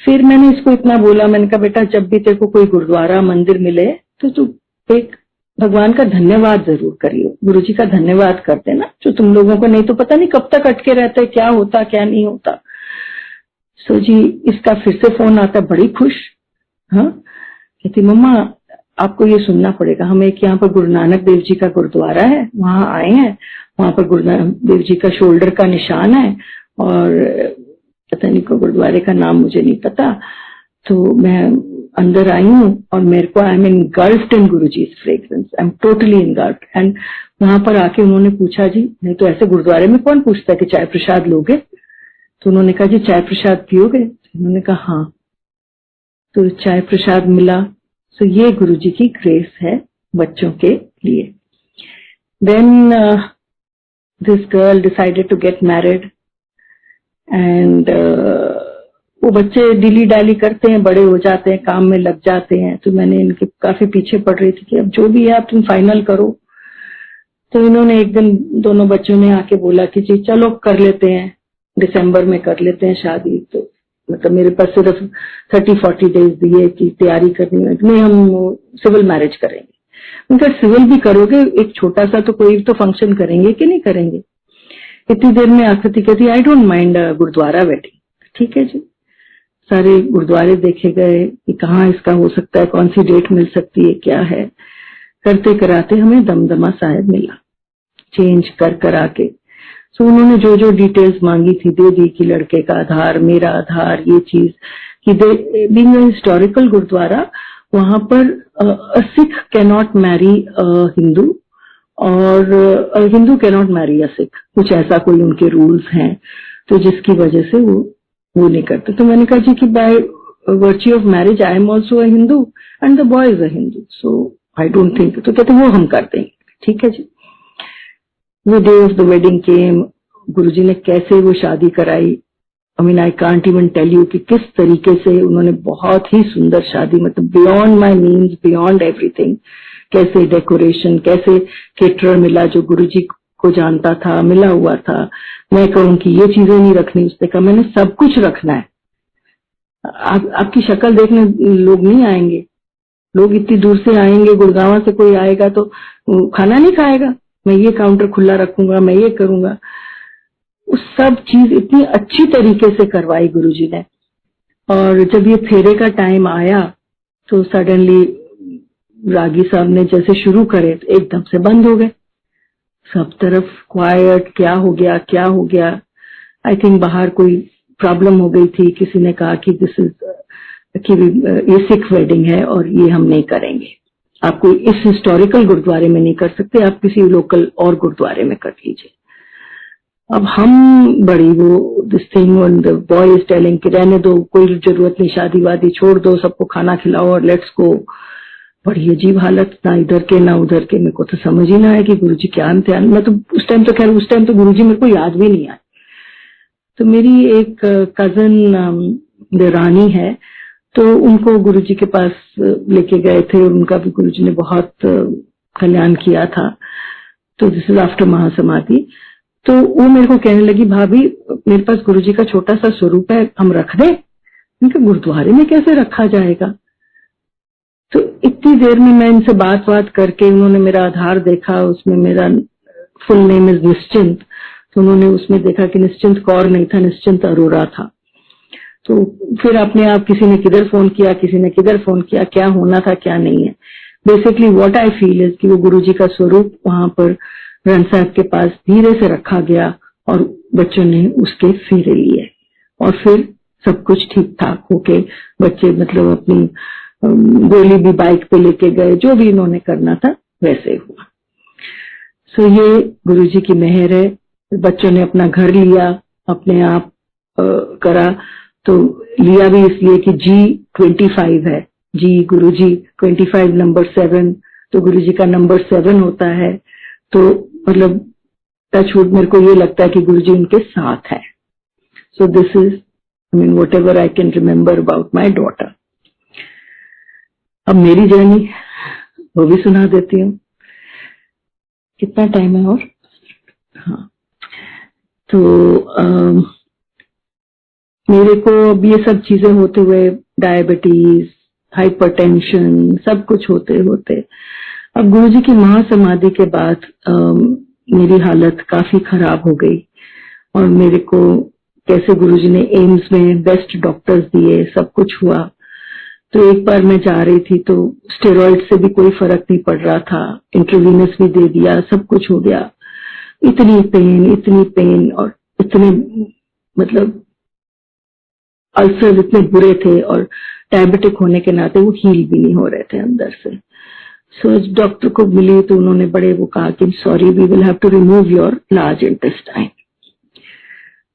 फिर मैंने इसको इतना बोला, मैंने कहा बेटा जब भी तेरे को कोई गुरुद्वारा मंदिर मिले तो तू एक भगवान का धन्यवाद जरूर करियो, गुरुजी का धन्यवाद करते ना, जो तुम लोगों को नहीं तो पता नहीं कब तक अटके रहते, क्या होता क्या नहीं होता। सो जी इसका फिर से फोन आता, बड़ी खुश। हाँ, कहती मम्मा आपको ये सुनना पड़ेगा, हम एक यहाँ पर गुरु नानक देव जी का गुरुद्वारा है, वहां आए हैं, वहां पर गुरु नानक देव जी का शोल्डर का निशान है, और पता नहीं को गुरुद्वारे का नाम मुझे नहीं पता। तो मैं अंदर आई हूँ और मेरे को I am इनगल्फ्ड in Guruji's fragrance, I am totally इनगल्फ्ड। And वहां पर आके उन्होंने पूछा, जी नहीं तो ऐसे गुरुद्वारे में कौन पूछता है कि चाय प्रसाद लोगे। तो उन्होंने कहा जी चाय प्रसाद पियोगे। उन्होंने कहा हाँ। तो चाय प्रसाद मिला। तो ये गुरुजी की ग्रेस है बच्चों के लिए। Then this girl decided to get married, and वो बच्चे डिली डाली करते हैं, बड़े हो जाते हैं, काम में लग जाते हैं। तो मैंने इनके काफी पीछे पड़ रही थी कि अब जो भी है आप तुम फाइनल करो। तो इन्होंने एक दिन दोनों बच्चों ने आके बोला कि जी चलो कर लेते हैं, दिसंबर में कर लेते हैं शादी। तो मतलब मेरे पास सिर्फ 30-40 डेज दिए कि तैयारी करनी है, नहीं हम सिविल मैरिज करेंगे। उनका सिविल भी करोगे, एक छोटा सा तो कोई तो फंक्शन करेंगे कि नहीं करेंगे। इतनी देर में आकृति कहती I don't mind gurdwara wedding. ठीक है जी, सारे गुरुद्वारे देखे गए कि कहाँ इसका हो सकता है, कौन सी डेट मिल सकती है, क्या है। करते कराते हमें दमदमा साहिब मिला, चेंज कर आके। सो उन्होंने जो जो डिटेल्स मांगी थी दे दी कि लड़के का आधार, मेरा आधार, ये चीज कि बीइंग अ हिस्टोरिकल गुरुद्वारा, वहां पर सिख कैनॉट मैरी हिंदू और Hindu cannot marry a Sikh, कुछ ऐसा कोई उनके रूल्स हैं, तो जिसकी वजह से वो नहीं करते। तो मैंने कहा जी कि by virtue of marriage I am also a Hindu and the boy is a Hindu, so I don't think. तो कहते वो हम कर देंगे। ठीक है जी। वो day of the wedding came, Guruji ने कैसे वो शादी कराई, I mean I can't even tell you कि किस तरीके से उन्होंने बहुत ही सुंदर शादी, मतलब beyond my means, beyond everything. कैसे डेकोरेशन, कैसे केटरर मिला जो गुरुजी को जानता था, मिला हुआ था। मैं कहूँ कि ये चीजें नहीं रखनी, उसने कहा मैंने सब कुछ रखना है। आपकी शक्ल देखने लोग नहीं आएंगे, लोग इतनी दूर से आएंगे, गुड़गांव से कोई आएगा तो खाना नहीं खाएगा, मैं ये काउंटर खुला रखूंगा, मैं ये करूंगा। उस सब चीज इतनी अच्छी तरीके से करवाई गुरुजी ने। और जब ये फेरे का टाइम आया तो सडनली रागी साहब ने जैसे शुरू करे तो एकदम से बंद हो गए, सब तरफ क्वाइट, क्या हो गया क्या हो गया। आई थिंक बाहर कोई प्रॉब्लम हो गई थी, किसी ने कहा कि दिस इज कि ये सिख वेडिंग है और ये हम नहीं करेंगे, आप कोई इस हिस्टोरिकल गुरुद्वारे में नहीं कर सकते, आप किसी लोकल और गुरुद्वारे में कर लीजिए। अब हम बड़ी वो this thing the boy is telling कि रहने दो, कोई जरूरत नहीं, शादी वादी छोड़ दो, सबको खाना खिलाओ और लेट्स गो। बड़ी अजीब हालत, ना इधर के ना उधर के। मेरे को तो समझ ही ना आया कि गुरुजी क्या इम्तिहान। मैं तो उस टाइम तो गुरुजी मेरे को याद भी नहीं आए। तो मेरी एक कजन देरानी है, तो उनको गुरुजी के पास लेके गए थे, और उनका भी गुरुजी ने बहुत कल्याण किया था। तो दिस इज आफ्टर महासमाधि। तो वो मेरे को कहने लगी, भाभी मेरे पास गुरुजी का छोटा सा स्वरूप है, हम रख दें? उनके गुरुद्वारे में कैसे रखा जाएगा? तो इतनी देर में मैं इनसे बात करके, उन्होंने मेरा आधार देखा, उसमें मेरा फुल नेम इज निश्चिंत। तो उन्होंने उसमें देखा कि निश्चिंत कौर नहीं था, निश्चिंत अरोरा था। तो फिर अपने आप किसी ने किधर फोन किया, किसी ने किधर फोन किया, क्या होना था क्या नहीं है। Basically what I feel is कि वो गुरुजी का स्वरूप वहां पर रन साहब के पास धीरे से रखा गया, और बच्चों ने उसके फेरे लिए, और फिर सब कुछ ठीक ठाक होके बच्चे मतलब अपनी गोली भी बाइक पे लेके गए, जो भी इन्होंने करना था वैसे हुआ। सो ये गुरुजी की मेहर है। बच्चों ने अपना घर लिया, अपने आप करा। तो लिया भी इसलिए कि G25 है, जी गुरुजी 25 नंबर 7, तो गुरुजी का नंबर 7 होता है। तो मतलब टचवुड मेरे को ये लगता है कि गुरुजी उनके साथ है। So this is what ever I can remember about my daughter. अब मेरी जर्नी वो भी सुना देती हूँ। कितना टाइम है? और हाँ, तो मेरे को अब ये सब चीजें होते हुए, डायबिटीज, हाइपरटेंशन, सब कुछ होते होते अब गुरुजी की महासमाधि के बाद मेरी हालत काफी खराब हो गई। और मेरे को कैसे गुरुजी ने एम्स में बेस्ट डॉक्टर्स दिए, सब कुछ हुआ। तो एक बार मैं जा रही थी, तो स्टेरॉइड से भी कोई फर्क नहीं पड़ रहा था, इंट्रावीनस भी दे दिया, सब कुछ हो गया। इतनी पेन और इतने मतलब अल्सर इतने बुरे थे, और डायबिटिक होने के नाते वो हील भी नहीं हो रहे थे अंदर से। सो डॉक्टर को मिली तो उन्होंने बड़े वो कहा कि sorry, we will have to remove your large intestine.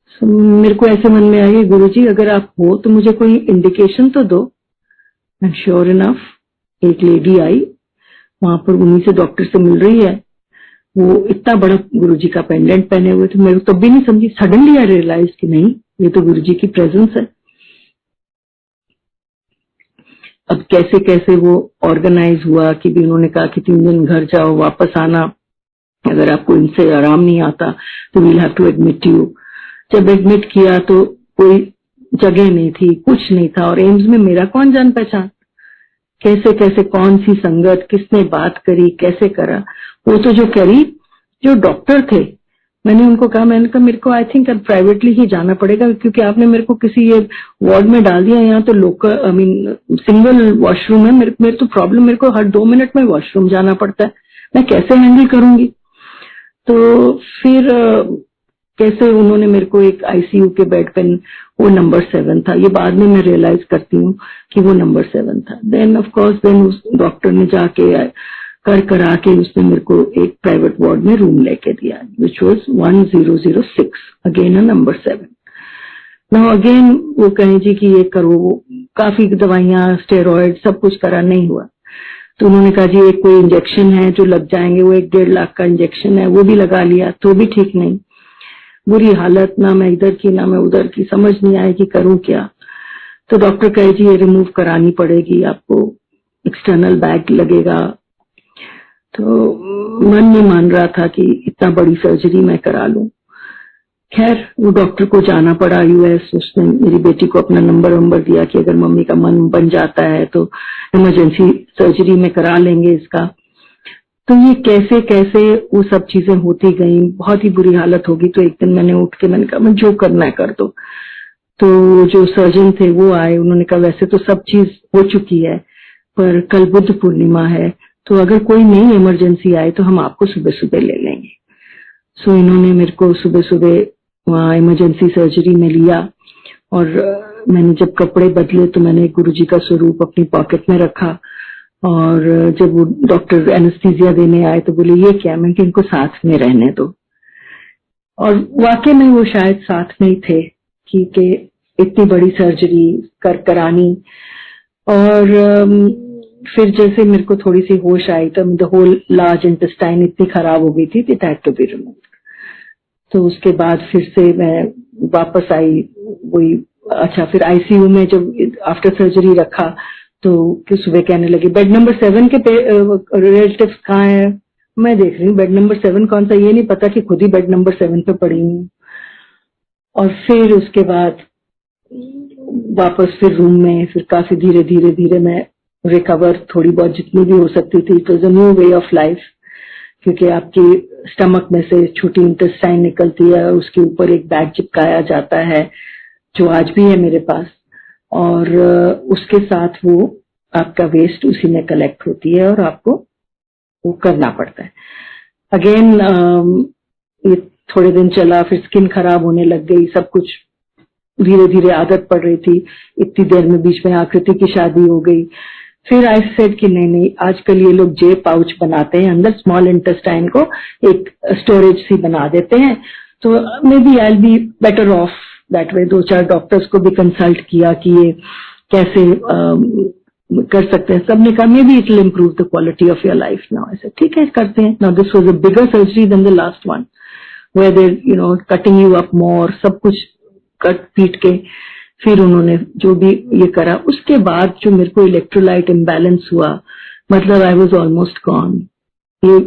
So मेरे को ऐसे मन में आया, गुरुजी अगर आप हो तो मुझे कोई इंडिकेशन तो दो। एंड श्योर इनफ एक लेडी आई, वहां पर उन्हीं से डॉक्टर से मिल रही है। वो इतना बड़ा गुरुजी का पेंडेंट पहने हुए थे, मेरे को तब भी नहीं समझी। सडनली आई रियलाइज कि नहीं, ये तो गुरुजी की प्रेजेंस है। अब कैसे कैसे वो ऑर्गेनाइज हुआ कि भी उन्होंने कहा कि 3 दिन घर जाओ, वापस आना, अगर आपको इनसे आराम नहीं आता तो we'll have to admit you. जब एडमिट किया तो कोई जगह नहीं थी, कुछ नहीं था, और एम्स में मेरा कौन जान पहचान, कैसे कैसे कौन सी संगत, किसने बात करी, कैसे करा। वो तो जो करी, जो डॉक्टर थे, मैंने उनको कहा, मेरे को आई थिंक अब प्राइवेटली ही जाना पड़ेगा, क्योंकि आपने मेरे को किसी ये वार्ड में डाल दिया। यहाँ तो लोकल सिंगल वॉशरूम है, मेरे तो प्रॉब्लम, मेरे को हर 2 मिनट में वॉशरूम जाना पड़ता है, मैं कैसे हैंडल करूंगी। तो फिर कैसे उन्होंने मेरे को एक आईसीयू के बेड पे, वो नंबर 7 था, ये बाद में मैं रियलाइज करती हूँ कि वो नंबर 7 था। देन ऑफ कोर्स देन उस डॉक्टर ने जाके करा के उसने मेरे को एक प्राइवेट वार्ड में रूम लेके दिया, which was 1006, again number 7। Now again वो कहें जी कि ये करो, काफी दवाइयां, स्टेरॉइड, सब कुछ करा, नहीं हुआ। तो उन्होंने कहा जी एक कोई इंजेक्शन है जो लग जाएंगे, वो 1-1.5 लाख का इंजेक्शन है, वो भी लगा लिया, तो भी ठीक नहीं। बुरी हालत, ना मैं इधर की ना मैं उधर की, समझ नहीं आया कि करूं क्या। तो डॉक्टर कहे जी ये रिमूव करानी पड़ेगी, आपको एक्सटर्नल बैग लगेगा। तो मन नहीं मान रहा था कि इतना बड़ी सर्जरी मैं करा लूं। खैर वो डॉक्टर को जाना पड़ा यूएस। उसने मेरी बेटी को अपना नंबर दिया कि अगर मम्मी का मन बन जाता है तो इमरजेंसी सर्जरी में करा लेंगे इसका। तो ये कैसे कैसे वो सब चीजें होती गई, बहुत ही बुरी हालत होगी। तो एक दिन मैंने उठ के मैंने कहा मैं जो करना है कर दो। तो जो सर्जन थे वो आए, उन्होंने कहा वैसे तो सब चीज हो चुकी है, पर कल बुद्ध पूर्णिमा है, तो अगर कोई नई इमरजेंसी आए तो हम आपको सुबह सुबह ले लेंगे। सो इन्होंने मेरे को सुबह सुबह वहां इमरजेंसी सर्जरी में लिया, और मैंने जब कपड़े बदले तो मैंने गुरुजी का स्वरूप अपनी पॉकेट में रखा। और जब वो डॉक्टर एनेस्थीसिया देने आए तो बोले ये क्या, मैं कि इनको साथ में रहने दो। और वाकई में वो शायद साथ में ही थे, कि इतनी बड़ी सर्जरी करानी। और फिर जैसे मेरे को थोड़ी सी होश आई तो द होल लार्ज इंटेस्टाइन इतनी खराब हो गई थी, it had to be removed. तो उसके बाद फिर से मैं वापस आई वही। अच्छा, फिर आईसीयू में जब आफ्टर सर्जरी रखा तो कि सुबह कहने लगे बेड नंबर 7 के रिलेटिव्स कहाँ है। मैं देख रही हूँ बेड नंबर 7 कौन सा, ये नहीं पता कि खुद ही बेड नंबर 7 पे पड़ी हूँ। और फिर उसके बाद वापस फिर रूम में, फिर काफी धीरे धीरे धीरे मैं रिकवर थोड़ी बहुत जितनी भी हो सकती थी। It was a new way of life, क्योंकि आपकी स्टमक में से छोटी इंटेस्टाइन निकलती है, उसके ऊपर एक बैग चिपकाया जाता है जो आज भी है मेरे पास, और उसके साथ वो आपका वेस्ट उसी में कलेक्ट होती है और आपको वो करना पड़ता है। अगेन ये थोड़े दिन चला, फिर स्किन खराब होने लग गई, सब कुछ धीरे धीरे आदत पड़ रही थी। इतनी देर में बीच में आकृति की शादी हो गई। फिर आई सेड कि नहीं, आजकल ये लोग जे पाउच बनाते हैं, अंदर स्मॉल इंटेस्टाइन को एक स्टोरेज सी बना देते हैं, तो maybe I be better off that way. 2-4 doctors को भी कंसल्ट किया कि ये कैसे कर सकते हैं। सबने कहा maybe it will improve the quality of your life. Now ऐसे ठीक है, करते हैं। Now this was a bigger surgery than the last one where they cutting you up more, सब कुछ कट पीट के फिर उन्होंने जो भी ये करा। उसके बाद जो मेरे को इलेक्ट्रोलाइट इम्बैलेंस हुआ, मतलब आई वाज ऑलमोस्ट गॉन। ये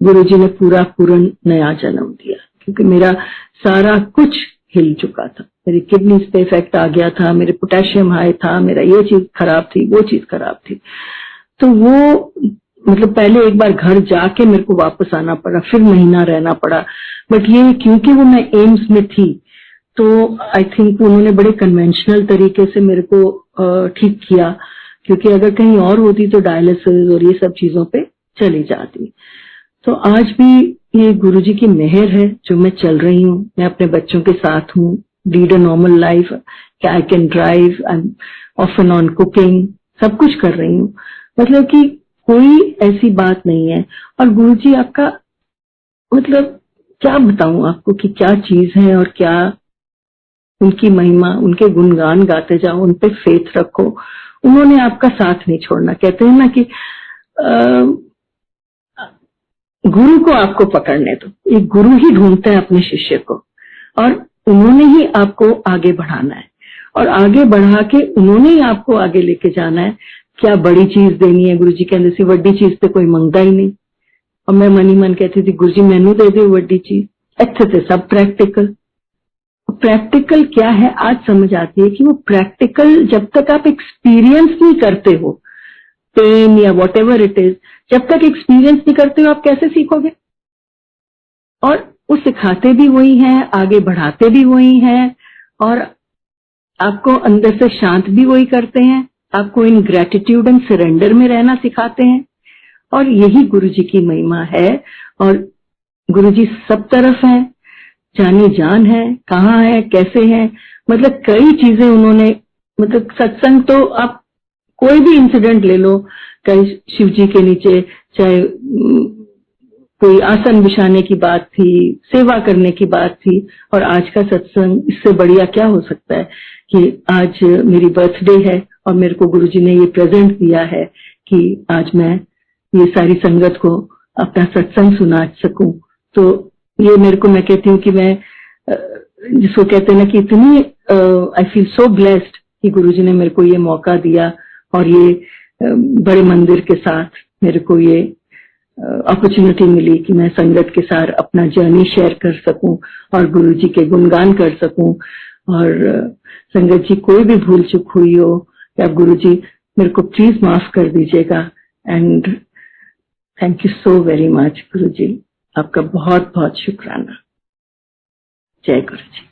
गुरुजी ने पूरा नया जन्म दिया, क्योंकि मेरा सारा कुछ हिल चुका था। मेरी किडनीज पे इफेक्ट आ गया था, मेरे पोटेशियम हाई था, मेरा ये चीज खराब थी, वो चीज खराब थी। तो वो मतलब पहले एक बार घर जाके मेरे को वापस आना पड़ा, फिर महीना रहना पड़ा। बट ये क्योंकि वो मैं एम्स में थी, तो आई थिंक उन्होंने बड़े कन्वेंशनल तरीके से मेरे को ठीक किया, क्योंकि अगर कहीं और होती तो डायलिसिस और ये सब चीजों पे चली जाती। तो आज भी ये गुरुजी की मेहर है जो मैं चल रही हूँ, मैं अपने बच्चों के साथ हूँ, lead a normal life, I can drive, I am often on cooking, सब कुछ कर रही हूँ। मतलब कि कोई ऐसी बात नहीं है। और गुरुजी आपका मतलब क्या बताऊं आपको कि क्या चीज है, और क्या उनकी महिमा, उनके गुणगान गाते जाओ, उन पे फेथ रखो, उन्होंने आपका साथ नहीं छोड़ना। कहते हैं ना कि गुरु को आपको पकड़ने दो, एक गुरु ही ढूंढता है अपने शिष्य को, और उन्होंने ही आपको आगे बढ़ाना है, और आगे बढ़ा के उन्होंने ही आपको आगे लेके जाना है। क्या बड़ी चीज देनी है, गुरुजी कहते सी वड्डी चीज तो कोई मंगता ही नहीं। और मैं मनी मन कहती थी गुरुजी मैनू दे दे वड्डी चीज, अच्छे से सब प्रैक्टिकल। प्रैक्टिकल क्या है आज समझ आती है कि वो प्रैक्टिकल जब तक आप एक्सपीरियंस नहीं करते हो, पेन या वॉट एवर इट इज, जब तक एक्सपीरियंस नहीं करते हो आप कैसे सीखोगे। और वो सिखाते भी वही हैं, आगे बढ़ाते भी वही हैं, और आपको अंदर से शांत भी वही करते हैं, आपको इन ग्रेटिट्यूड एंड सरेंडर में रहना सिखाते हैं। और यही गुरुजी की महिमा है। और गुरुजी सब तरफ है, जानी जान है, कहाँ है, कैसे है, मतलब कई चीजें उन्होंने, मतलब सत्संग तो आप कोई भी इंसिडेंट ले लो, चाहे शिव जी के नीचे, चाहे कोई आसन बिछाने की बात थी, सेवा करने की बात थी, और आज का सत्संग इससे बढ़िया क्या हो सकता है कि आज मेरी बर्थडे है और मेरे को गुरुजी ने ये प्रेजेंट दिया है कि आज मैं ये सारी संगत को अपना सत्संग सुना सकूं। तो ये मेरे को, मैं कहती हूँ कि मैं जिसको कहते हैं ना कि इतनी आई फील सो ब्लेस्ड कि गुरुजी ने मेरे को ये मौका दिया, और ये बड़े मंदिर के साथ मेरे को ये अपॉर्चुनिटी मिली कि मैं संगत के साथ अपना जर्नी शेयर कर सकूं और गुरुजी के गुणगान कर सकूं। और संगत जी कोई भी भूल चूक हुई हो या गुरुजी मेरे को प्लीज माफ कर दीजिएगा। And thank you so very much Guruji, आपका बहुत बहुत शुक्राना। जय गुरुजी।